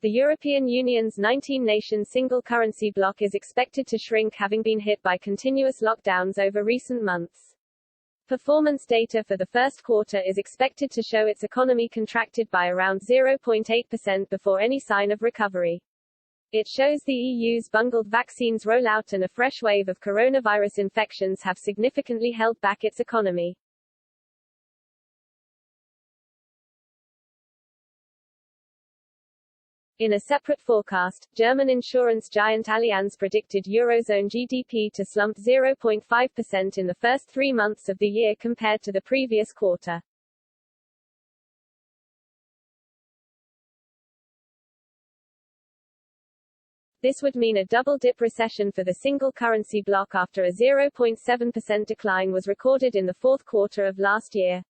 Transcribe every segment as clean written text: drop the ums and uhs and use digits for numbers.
The European Union's 19-nation single-currency bloc is expected to shrink, having been hit by continuous lockdowns over recent months. Performance data for the first quarter is expected to show its economy contracted by around 0.8% before any sign of recovery. It shows the EU's bungled vaccines rollout and a fresh wave of coronavirus infections have significantly held back its economy. In a separate forecast, German insurance giant Allianz predicted Eurozone GDP to slump 0.5% in the first 3 months of the year compared to the previous quarter. This would mean a double-dip recession for the single-currency bloc after a 0.7% decline was recorded in the fourth quarter of last year.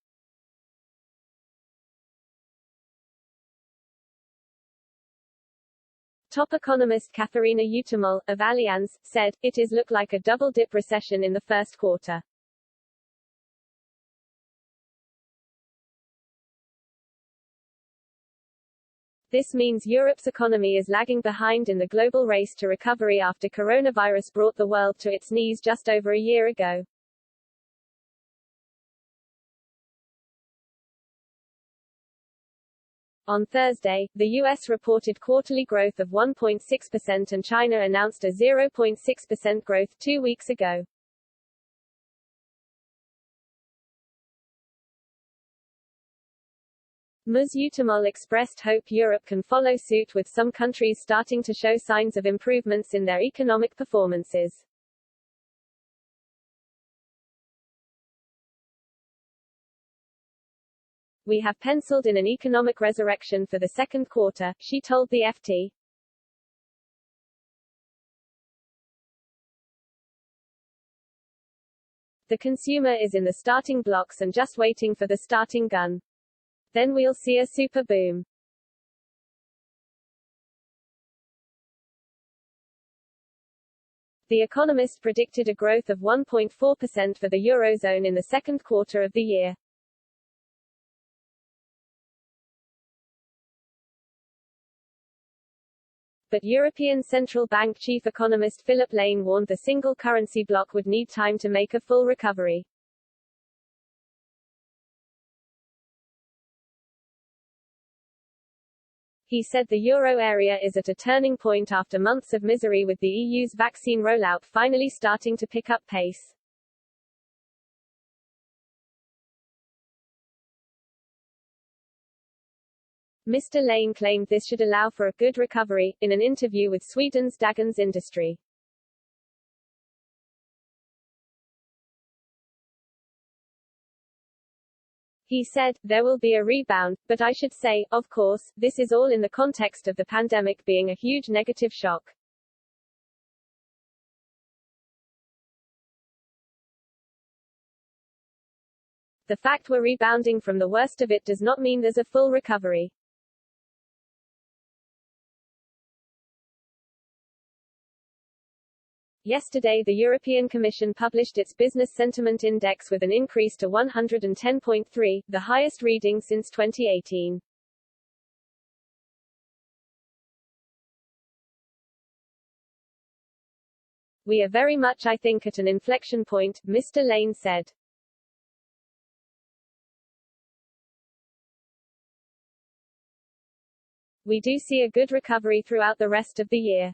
Top economist Katharina Utemel, of Allianz, said, "It is look like a double-dip recession in the first quarter." This means Europe's economy is lagging behind in the global race to recovery after coronavirus brought the world to its knees just over a year ago. On Thursday, the U.S. reported quarterly growth of 1.6% and China announced a 0.6% growth 2 weeks ago. Ms. Utemel expressed hope Europe can follow suit, with some countries starting to show signs of improvements in their economic performances. "We have penciled in an economic resurrection for the second quarter," she told the FT. "The consumer is in the starting blocks and just waiting for the starting gun. Then we'll see a super boom." The Economist predicted a growth of 1.4% for the Eurozone in the second quarter of the year. But European Central Bank chief economist Philip Lane warned the single currency bloc would need time to make a full recovery. He said the euro area is at a turning point after months of misery, with the EU's vaccine rollout finally starting to pick up pace. Mr. Lane claimed this should allow for a good recovery, in an interview with Sweden's Dagens Industri. He said, "There will be a rebound, but I should say, of course, this is all in the context of the pandemic being a huge negative shock. The fact we're rebounding from the worst of it does not mean there's a full recovery." Yesterday, the European Commission published its Business Sentiment Index with an increase to 110.3, the highest reading since 2018. "We are very much, I think, at an inflection point," Mr. Lane said. "We do see a good recovery throughout the rest of the year."